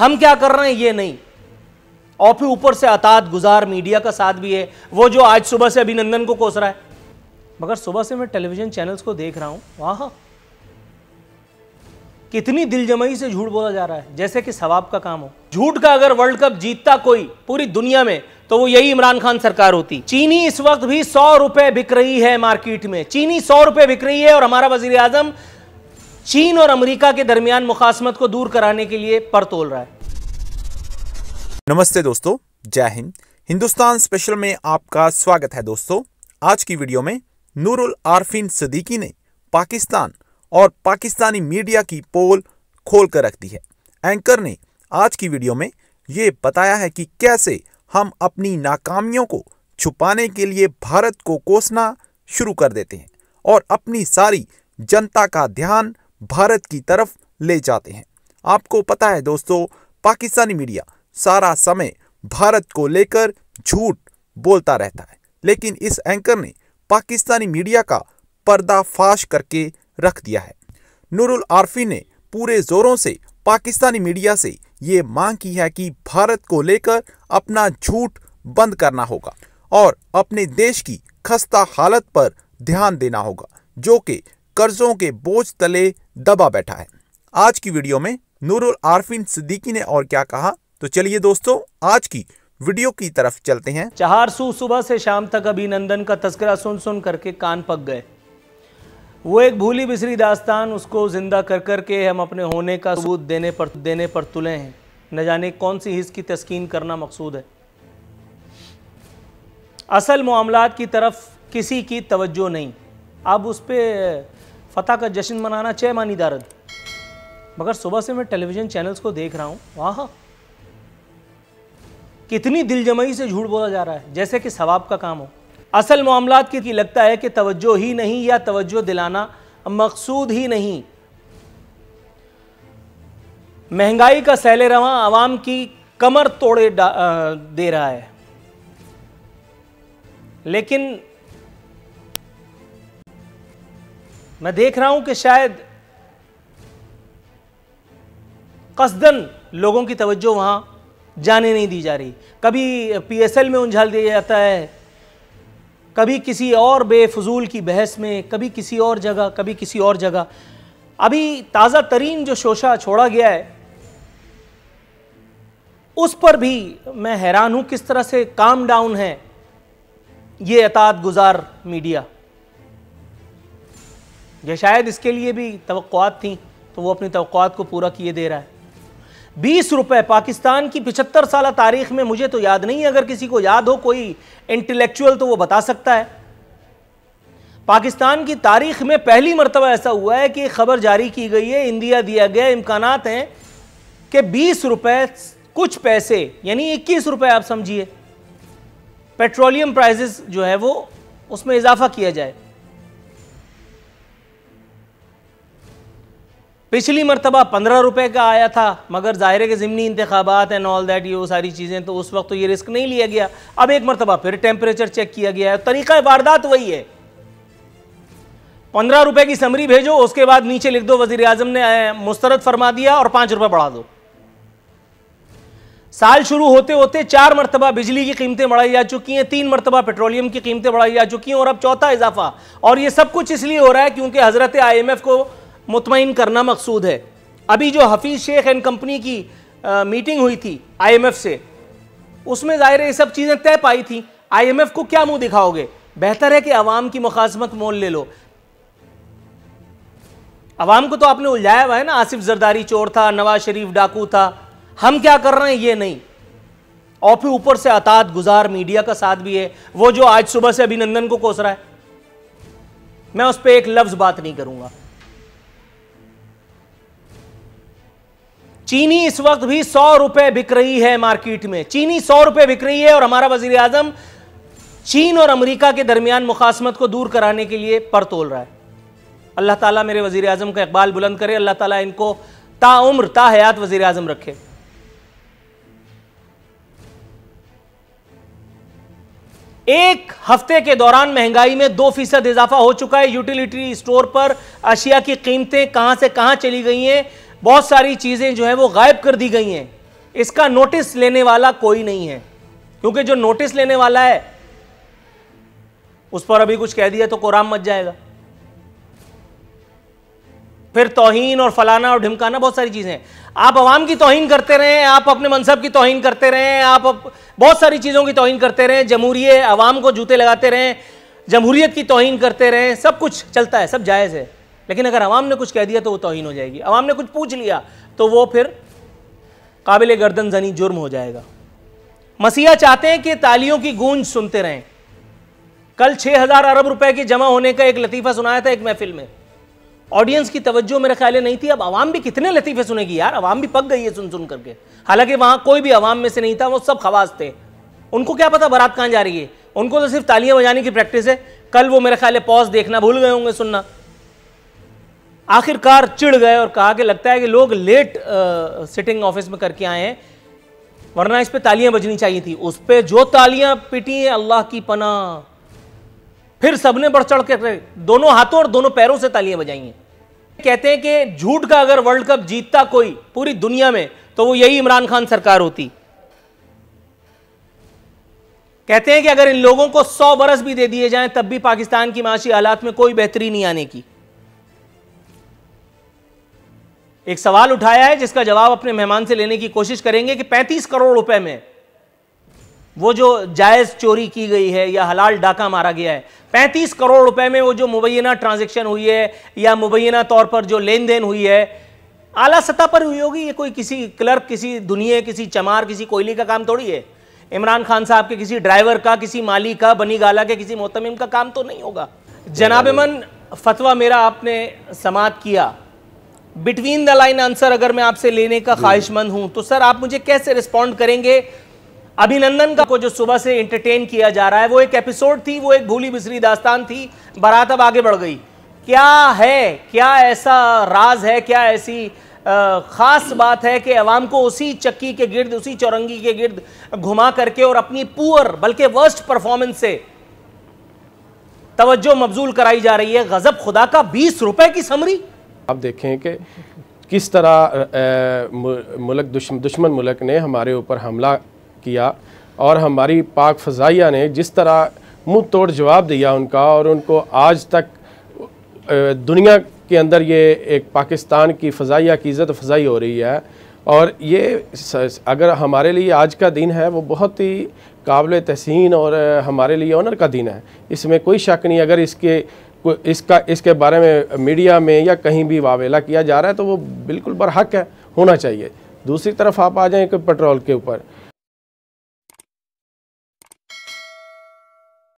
हम क्या कर रहे हैं ये नहीं, और फिर ऊपर से अतात गुजार मीडिया का साथ भी है, वो जो आज सुबह से अभिनंदन को कोस रहा है। मगर सुबह से मैं टेलीविजन चैनल्स को देख रहा हूं, वाह कितनी दिलजमई से झूठ बोला जा रहा है, जैसे कि सवाब का काम हो। झूठ का अगर वर्ल्ड कप जीतता कोई पूरी दुनिया में तो वो यही इमरान खान सरकार होती। चीनी इस वक्त भी 100 रुपए बिक रही है मार्केट में, चीनी 100 रुपए बिक रही है, और हमारा वजीर आजम चीन और अमेरिका के दरमियान मुखासमत को दूर कराने के लिए पर तोल रहा है। नमस्ते दोस्तों, जय हिंद। हिंदुस्तान स्पेशल में आपका स्वागत है। दोस्तों, आज की वीडियो में नूरुल आरफीन सिद्दीकी ने पाकिस्तान और पाकिस्तानी मीडिया की पोल खोल कर रख दी है। एंकर ने आज की वीडियो में ये बताया है कि कैसे हम अपनी नाकामियों को छुपाने के लिए भारत को कोसना शुरू कर देते हैं और अपनी सारी जनता का ध्यान भारत की तरफ ले जाते हैं। आपको पता है दोस्तों, पाकिस्तानी मीडिया सारा समय भारत को लेकर झूठ बोलता रहता है, लेकिन इस एंकर ने पाकिस्तानी मीडिया का पर्दाफाश करके रख दिया है। नूरुल आरफीन ने पूरे जोरों से पाकिस्तानी मीडिया से ये मांग की है कि भारत को लेकर अपना झूठ बंद करना होगा और अपने देश की खस्ता हालत पर ध्यान देना होगा, जो कि कर्जों के बोझ तले दबा बैठा है। आज की वीडियो में नूरुल आरफीन सिद्दीकी ने और क्या कहा, तो चलिए दोस्तों आज की वीडियो की तरफ चलते हैं। चहारसू सुबह से शाम तक अभिनंदन का तस्करा सुन सुन करके कान पक गए। वो एक भूली बिसरी दास्तान, उसको जिंदा कर करके हम अपने होने का सबूत देने पर तुले हैं। न जाने कौन सी हिस्स की तस्कीन करना मकसूद है। असल मामलात की तरफ किसी की तवज्जो नहीं। अब उस पर फतह का जश्न मनाना चे मानी दारद। मगर सुबह से मैं टेलीविजन चैनल्स को देख रहा हूँ, वाह कितनी दिलजमई से झूठ बोला जा रहा है, जैसे कि सवाब का काम हो। असल मामलात की लगता है कि तवज्जो ही नहीं या तवज्जो दिलाना मकसूद ही नहीं। महंगाई का सैले रवां आवाम की कमर तोड़े दे रहा है, लेकिन मैं देख रहा हूं कि शायद कसदन लोगों की तवज्जो वहां जाने नहीं दी जा रही। कभी पीएसएल में उलझाल दिया जाता है, कभी किसी और बेफजूल की बहस में, कभी किसी और जगह, कभी किसी और जगह। अभी ताज़ा तरीन जो शोशा छोड़ा गया है उस पर भी मैं हैरान हूं किस तरह से काम डाउन है ये अतात गुजार मीडिया। ये शायद इसके लिए भी तवक्कुआत थी, तो वो अपनी तवक्कुआत को पूरा किए दे रहा है। 20 रुपए पाकिस्तान की 75 साल तारीख में, मुझे तो याद नहीं है, अगर किसी को याद हो कोई इंटेलेक्चुअल तो वो बता सकता है। पाकिस्तान की तारीख में पहली मर्तबा ऐसा हुआ है कि खबर जारी की गई है, इंदिया दिया गया, इम्कानात हैं कि 20 रुपए कुछ पैसे यानी 21 रुपए आप समझिए पेट्रोलियम प्राइसेस जो है वो उसमें इजाफा किया जाए। पिछली मरतबा 15 रुपए का आया था, मगर ज़ाहिर है कि ज़िमनी इंतखाबात एंड ऑल दैट, ये वो सारी चीज़ें, तो उस वक्त तो ये रिस्क नहीं लिया गया। अब एक मरतबा फिर टेम्परेचर चेक किया गया है। तरीक़ा वारदात वही है, 15 रुपए की समरी भेजो, उसके बाद नीचे लिख दो वज़ीर आज़म ने मुस्तरद फरमा दिया और 5 रुपए बढ़ा दो। साल शुरू होते होते 4 मरतबा बिजली की कीमतें बढ़ाई जा चुकी हैं, 3 मरतबा पेट्रोलियम की कीमतें बढ़ाई जा चुकी हैं, और अब चौथा इजाफा। और ये सब कुछ इसलिए हो रहा है क्योंकि हज़रत IMF को मुतमईन करना मकसूद है। अभी जो हफीज शेख एंड कंपनी की मीटिंग हुई थी IMF से, उसमें जाहिर है ये सब चीज़ें तय पाई थी। IMF को क्या मुंह दिखाओगे? बेहतर है कि अवाम की मुखासमत मोल ले लो। अवाम को तो आपने उलझाया हुआ है ना, आसिफ जरदारी चोर था, नवाज शरीफ डाकू था, हम क्या कर रहे हैं ये नहीं, और फिर ऊपर से अतात गुजार मीडिया का साथ भी है। वो जो आज सुबह से अभिनंदन को कोस रहा है, मैं उस पर एक लफ्ज बात नहीं करूंगा। चीनी इस वक्त भी 100 रुपए बिक रही है मार्केट में, चीनी 100 रुपए बिक रही है, और हमारा वजीर आजम चीन और अमेरिका के दरमियान मुखासमत को दूर कराने के लिए पर तोल रहा है। अल्लाह ताला मेरे वजीर आजम का इकबाल बुलंद करे, अल्लाह ताला इनको ताउम्र ता हयात वजीर आजम रखे। एक हफ्ते के दौरान महंगाई में 2% इजाफा हो चुका है। यूटिलिटी स्टोर पर अशिया की कीमतें कहां से कहां चली गई हैं, बहुत सारी चीजें जो है वो गायब कर दी गई हैं। इसका नोटिस लेने वाला कोई नहीं है, क्योंकि जो नोटिस लेने वाला है उस पर अभी कुछ कह दिया तो कोराम मच जाएगा, फिर तौहीन और फलाना और ढिमकाना, बहुत सारी चीजें हैं। आप अवाम की तौहीन करते रहें, आप अपने मनसब की तौहीन करते रहें, आप बहुत सारी चीजों की तौहीन करते रहें, जमहूरियत, अवाम को जूते लगाते रहें, जमहूरियत की तौहीन करते रहें, सब कुछ चलता है, सब जायज़ है। लेकिन अगर अवाम ने कुछ कह दिया तो वो तौहीन हो जाएगी, अवाम ने कुछ पूछ लिया तो वो फिर काबिल गर्दन जनी जुर्म हो जाएगा। मसीहा चाहते हैं कि तालियों की गूंज सुनते रहें। कल 6,000 अरब रुपए की जमा होने का एक लतीफ़ा सुनाया था एक महफिल में, ऑडियंस की तवज्जो मेरे ख्याल नहीं थी। अब अवाम भी कितने लतीफ़े सुनेगी यार, अवाम भी पक गई है सुन सुन करके। हालांकि वहां कोई भी अवाम में से नहीं था, वो सब खवास थे, उनको क्या पता बारात कहां जा रही है, उनको तो सिर्फ तालियां बजाने की प्रैक्टिस है। कल वो मेरे ख्याल पॉज देखना भूल गए होंगे, सुनना। आखिरकार चिढ़ गए और कहा कि लगता है कि लोग लेट सिटिंग ऑफिस में करके आए हैं, वरना इस पे तालियां बजनी चाहिए थी। उस पे जो तालियां पिटी हैं, अल्लाह की पनाह, फिर सबने बढ़ चढ़ के दोनों हाथों और दोनों पैरों से तालियां बजाई हैं। कहते हैं कि झूठ का अगर वर्ल्ड कप जीतता कोई पूरी दुनिया में तो वो यही इमरान खान सरकार होती। कहते हैं कि अगर इन लोगों को 100 बरस भी दे दिए जाएं तब भी पाकिस्तान की माशी हालात में कोई बेहतरी नहीं आने की। एक सवाल उठाया है जिसका जवाब अपने मेहमान से लेने की कोशिश करेंगे कि 35 करोड़ रुपए में वो जो जायज चोरी की गई है या हलाल डाका मारा गया है, 35 करोड़ रुपए में वो जो मुबैना ट्रांजैक्शन हुई है या मुबैना तौर पर जो लेन देन हुई है, आला सतह पर हुई होगी। ये कोई किसी क्लर्क, किसी दुनिया, किसी चमार, किसी कोयली का काम थोड़ी है। इमरान खान साहब के किसी ड्राइवर का, किसी माली का, बनी गाला के किसी मोहतमिम का काम तो नहीं होगा। जनाब मन, फतवा मेरा आपने समाअत किया, बिटवीन द लाइन आंसर अगर मैं आपसे लेने का ख्वाहिशमंद हूं तो सर आप मुझे कैसे रिस्पॉन्ड करेंगे? अभिनंदन का को जो सुबह से एंटरटेन किया जा रहा है वो एक एपिसोड थी, वो एक भूली बिसरी दास्तान थी, बारात अब आगे बढ़ गई। क्या है, क्या ऐसा राज है, क्या ऐसी खास बात है कि अवाम को उसी चक्की के गिर्द, उसी चौरंगी के गिर्द घुमा करके और अपनी पुअर बल्कि वर्स्ट परफॉर्मेंस से तवज्जो मबजूल कराई जा रही है? गजब खुदा का, 20 रुपए की समरी। आप देखें कि किस तरह मुल्क दुश्मन मुल्क ने हमारे ऊपर हमला किया और हमारी पाक फ़ज़ाइया ने जिस तरह मुंह तोड़ जवाब दिया उनका, और उनको आज तक दुनिया के अंदर ये एक पाकिस्तान की फ़ज़ाइया की इज़्ज़त फ़ज़ाई हो रही है। और ये अगर हमारे लिए आज का दिन है वो बहुत ही काबिल तहसीन और हमारे लिए ऑनर का दिन है, इसमें कोई शक नहीं। अगर इसके बारे में मीडिया में या कहीं भी वावेला किया जा रहा है तो वो बिल्कुल बरहक है, होना चाहिए। दूसरी तरफ आप आ जाएं कि पेट्रोल के ऊपर,